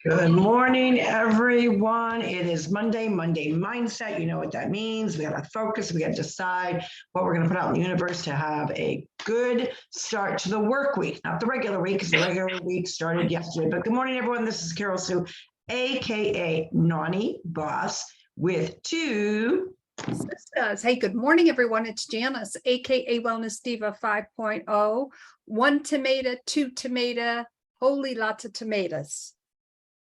Good morning, everyone. It is Monday mindset. You know what that means. We got to focus. We got to decide what we're going to put out in the universe to have a good start to the work week, not the regular week, because the regular week started yesterday. But good morning, everyone. This is Carol Sue, aka Nani Boss, with two Sistas. Hey, good morning, everyone. It's Janice, aka Wellness Diva 5.0. 1 tomato, 2 tomato, holy lots of tomatoes.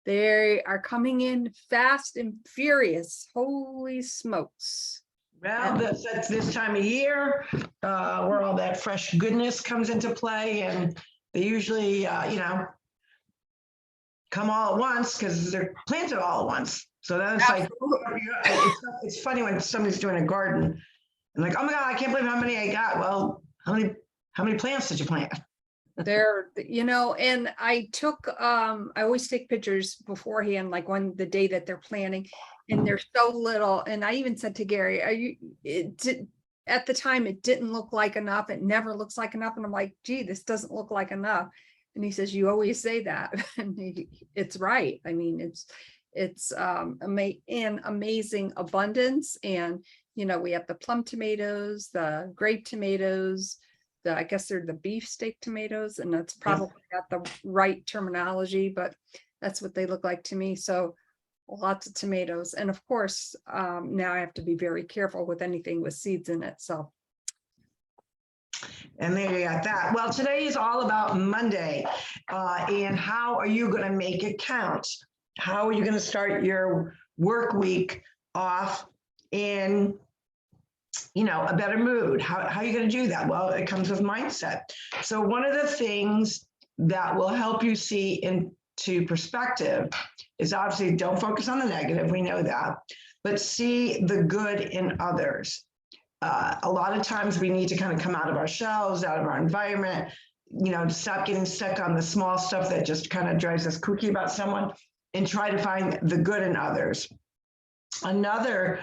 They are coming in fast and furious. Holy smokes. Well, that's this time of year where all that fresh goodness comes into play, and they usually, come all at once because they're planted all at once. So then it's like, it's funny when somebody's doing a garden and like, oh my God, I can't believe how many I got. Well, how many plants did you plant? They're, and I took, I always take pictures beforehand, like the day that they're planting, and they're so little. And I even said to Gary, at the time, it didn't look like enough. It never looks like enough. And I'm like, gee, this doesn't look like enough. And he says, you always say that. And it's right. I mean, it's an amazing abundance. And, we have the plum tomatoes, the grape tomatoes, I guess they're the beefsteak tomatoes, and that's probably not the right terminology, but that's what they look like to me. So lots of tomatoes. And of course, now I have to be very careful with anything with seeds in it. So. And there you got that. Well, today is all about Monday. And how are you going to make it count? How are you going to start your work week off in a better mood? How are you going to do that? Well, it comes with mindset. So one of the things that will help you see into perspective is obviously don't focus on the negative. We know that, but see the good in others. A lot of times we need to kind of come out of our shells, out of our environment, stop getting stuck on the small stuff that just kind of drives us kooky about someone and try to find the good in others. Another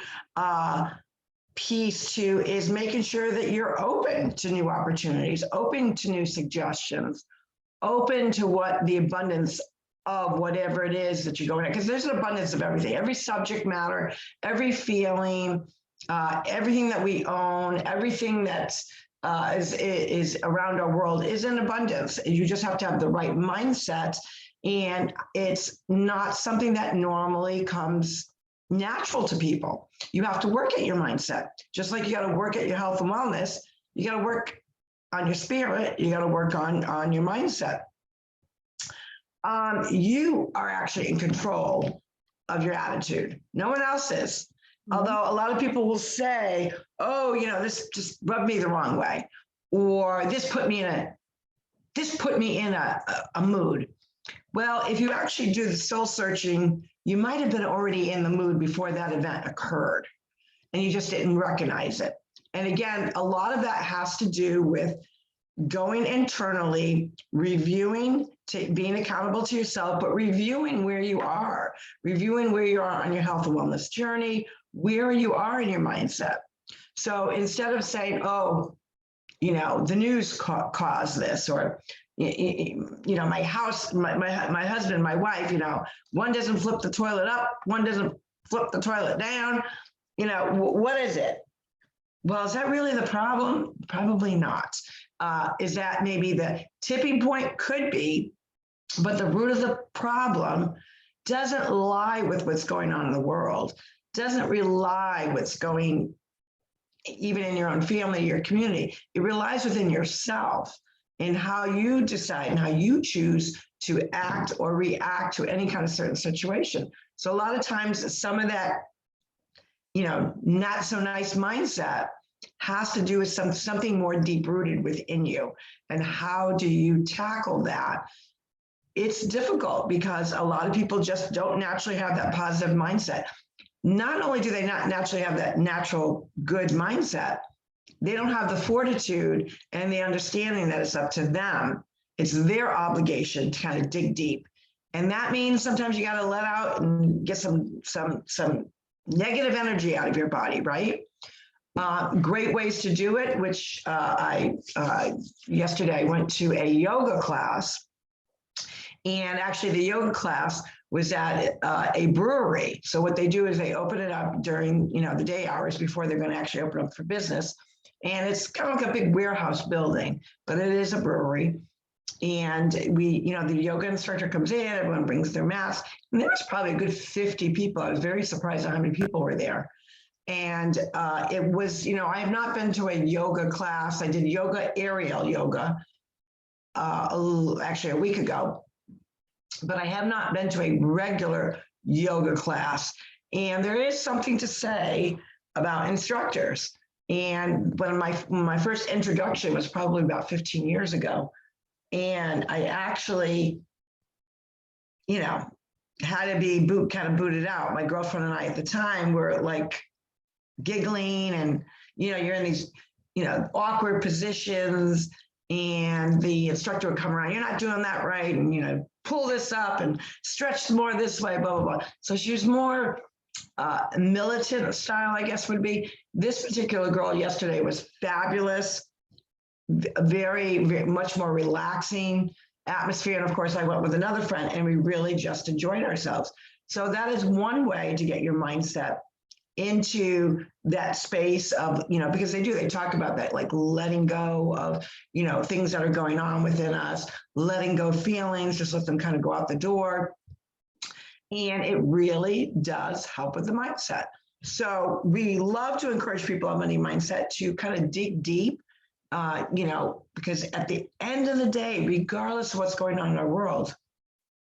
piece too is making sure that you're open to new opportunities, open to new suggestions, open to what the abundance of whatever it is that you're going at, because there's an abundance of everything, every subject matter, every feeling, everything that we own, everything that's is around our world is in abundance. You just have to have the right mindset, and it's not something that normally comes natural to people. You have to work at your mindset, just like you got to work at your health and wellness. You got to work on your spirit. You got to work on your mindset. You are actually in control of your attitude. No one else is. Mm-hmm. Although a lot of people will say, oh, this just rubbed me the wrong way, or this put me in a mood. Well, if you actually do the soul searching, you might have been already in the mood before that event occurred, and you just didn't recognize it. And again, a lot of that has to do with going internally, reviewing, being accountable to yourself, but reviewing where you are on your health and wellness journey, where you are in your mindset. So instead of saying, oh, the news caused this, or my house, my husband, my wife, one doesn't flip the toilet up, one doesn't flip the toilet down. What is it? Well, is that really the problem? Probably not. Is that maybe the tipping point? Could be, but the root of the problem doesn't lie with what's going on in the world, doesn't rely what's going even in your own family, your community. It relies within yourself and how you decide and how you choose to act or react to any kind of certain situation. So a lot of times some of that, not so nice mindset has to do with something more deep rooted within you. And how do you tackle that? It's difficult because a lot of people just don't naturally have that positive mindset. Not only do they not naturally have that natural good mindset, they don't have the fortitude and the understanding that it's up to them. It's their obligation to kind of dig deep. And that means sometimes you got to let out and get some negative energy out of your body, right? Great ways to do it, which yesterday I went to a yoga class, And actually the yoga class was at a brewery. So what they do is they open it up during, the day hours before they're going to actually open up for business. And it's kind of like a big warehouse building, but it is a brewery. And the yoga instructor comes in, everyone brings their mats, and there was probably a good 50 people. I was very surprised at how many people were there. And it was, I have not been to a yoga class. I did aerial yoga, actually a week ago, but I have not been to a regular yoga class. And there is something to say about instructors. And when my first introduction was probably about 15 years ago. And I actually, had to be booted out. My girlfriend and I at the time were like giggling, and, you're in these, awkward positions, and the instructor would come around, you're not doing that right. And, pull this up and stretch more this way, blah, blah, blah. So she was more militant style, I guess would be. This particular girl yesterday was fabulous. Very, very much more relaxing atmosphere. And of course, I went with another friend and we really just enjoyed ourselves. So that is one way to get your mindset into that space of, because they talk about that, like letting go of, things that are going on within us, letting go feelings, just let them kind of go out the door. And it really does help with the mindset. So we love to encourage people on money mindset to kind of dig deep, because at the end of the day, regardless of what's going on in our world,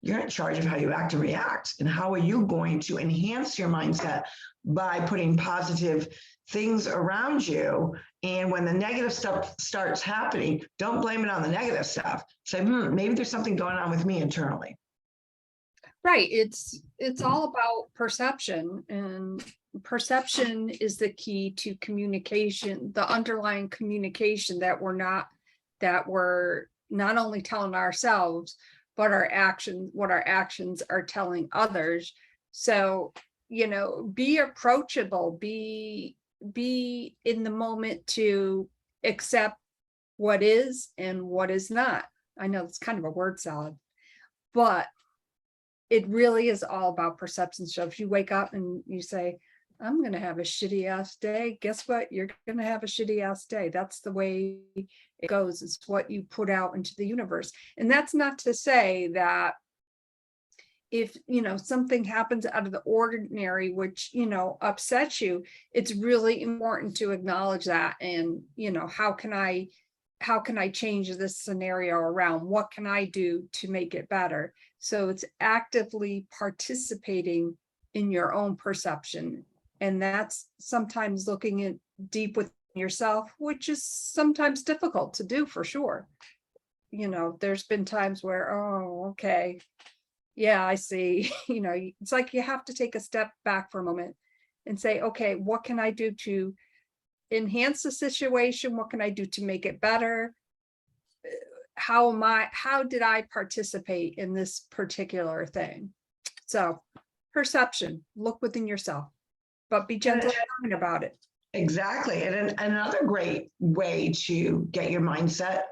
you're in charge of how you act and react. And how are you going to enhance your mindset by putting positive things around you? And when the negative stuff starts happening, don't blame it on the negative stuff. Say, maybe there's something going on with me internally. Right. It's all about perception, and perception is the key to communication, the underlying communication that we're not only telling ourselves, but what our actions are telling others. So, be approachable, be in the moment to accept what is and what is not. I know it's kind of a word salad, but it really is all about perception. So if you wake up and you say, I'm going to have a shitty ass day, guess what? You're going to have a shitty ass day. That's the way it goes. It's what you put out into the universe. And that's not to say that if, something happens out of the ordinary, which, upsets you, it's really important to acknowledge that. And, how can I change this scenario around? What can I do to make it better? So it's actively participating in your own perception. And that's sometimes looking deep within yourself, which is sometimes difficult to do, for sure. There's been times where, oh, okay, yeah, I see. It's like you have to take a step back for a moment and say, okay, what can I do to enhance the situation? What can I do to make it better? How did I participate in this particular thing? So perception, look within yourself, but be gentle about it. Exactly. And another great way to get your mindset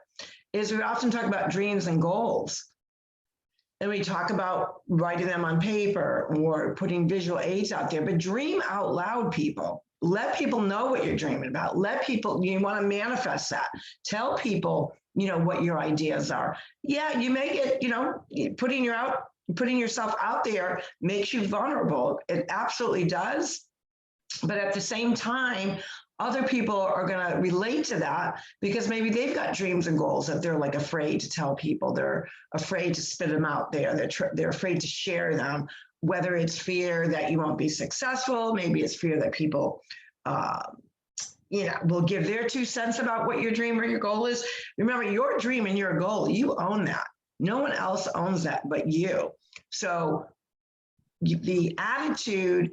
is we often talk about dreams and goals. And we talk about writing them on paper or putting visual aids out there, but dream out loud, people. Let people know what you're dreaming about. You want to manifest that. Tell people, what your ideas are. Yeah, you make it, putting yourself out there makes you vulnerable. It absolutely does. But at the same time, other people are going to relate to that because maybe they've got dreams and goals that they're like afraid to tell people. They're afraid to spit them out there. They're afraid to share them, whether it's fear that you won't be successful. Maybe it's fear that people, will give their 2 cents about what your dream or your goal is. Remember, your dream and your goal, you own that. No one else owns that but you. So the attitude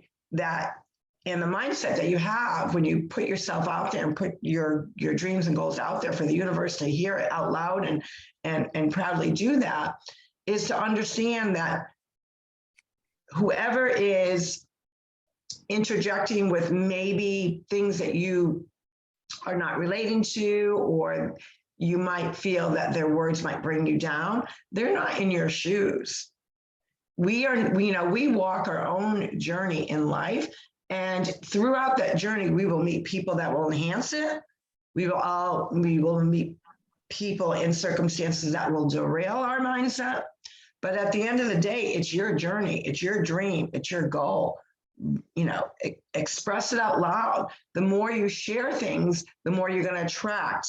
and the mindset that you have when you put yourself out there and put your dreams and goals out there for the universe to hear it out loud and proudly do that, is to understand that whoever is interjecting with maybe things that you are not relating to, or you might feel that their words might bring you down. They're not in your shoes. We walk our own journey in life, and throughout that journey, we will meet people that will enhance it. We will meet people in circumstances that will derail our mindset. But at the end of the day, it's your journey, it's your dream, it's your goal. Express it out loud. The more you share things, the more you're going to attract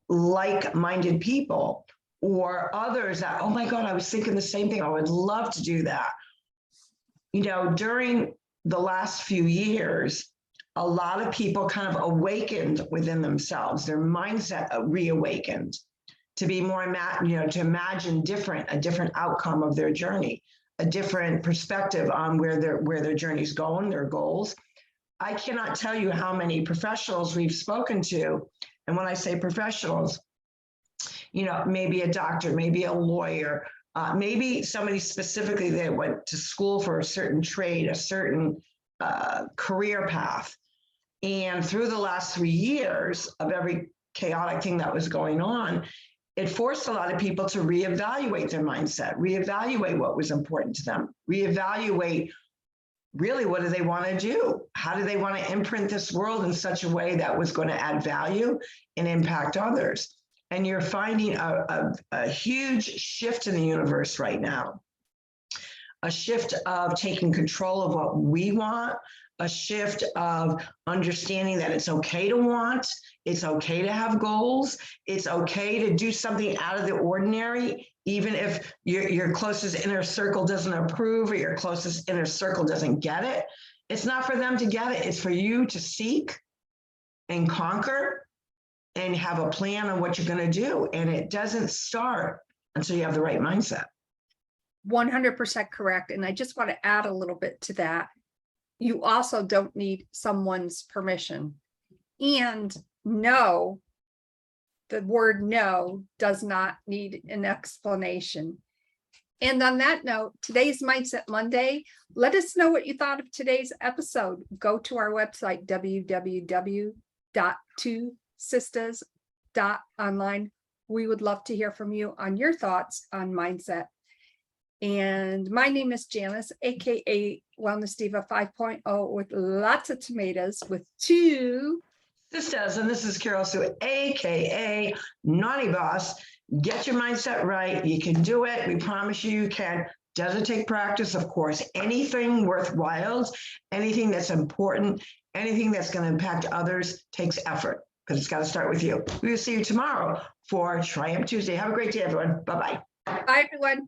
like-minded people or others that, oh my God, I was thinking the same thing. I would love to do that. During the last few years, a lot of people kind of awakened within themselves, their mindset reawakened to be more, to imagine a different outcome of their journey, a different perspective on where their journey's going, their goals. I cannot tell you how many professionals we've spoken to. And when I say professionals, maybe a doctor, maybe a lawyer, maybe somebody specifically that went to school for a certain trade, a certain career path. And through the last 3 years of every chaotic thing that was going on, it forced a lot of people to reevaluate their mindset, reevaluate what was important to them, reevaluate really what do they want to do? How do they want to imprint this world in such a way that was going to add value and impact others? And you're finding a huge shift in the universe right now, a shift of taking control of what we want, a shift of understanding that it's okay to want, it's okay to have goals, it's okay to do something out of the ordinary, even if your closest inner circle doesn't approve or your closest inner circle doesn't get it. It's not for them to get it, it's for you to seek and conquer and have a plan on what you're going to do. And it doesn't start until you have the right mindset. 100% correct. And I just want to add a little bit to that. You also don't need someone's permission. And no, the word no does not need an explanation. And on that note, today's Mindset Monday. Let us know what you thought of today's episode. Go to our website, www.TwoSistas.online. We would love to hear from you on your thoughts on mindset. And my name is Janice, aka Wellness Diva 5.0, with lots of tomatoes with two sisters. And this is Carol Sue, aka Naughty Boss. Get your mindset right. You can do it. We promise you can. Does it take practice? Of course. Anything worthwhile, anything that's important, anything that's going to impact others takes effort, because it's got to start with you. We will see you tomorrow for Triumph Tuesday. Have a great day, everyone. Bye-bye. Bye, everyone.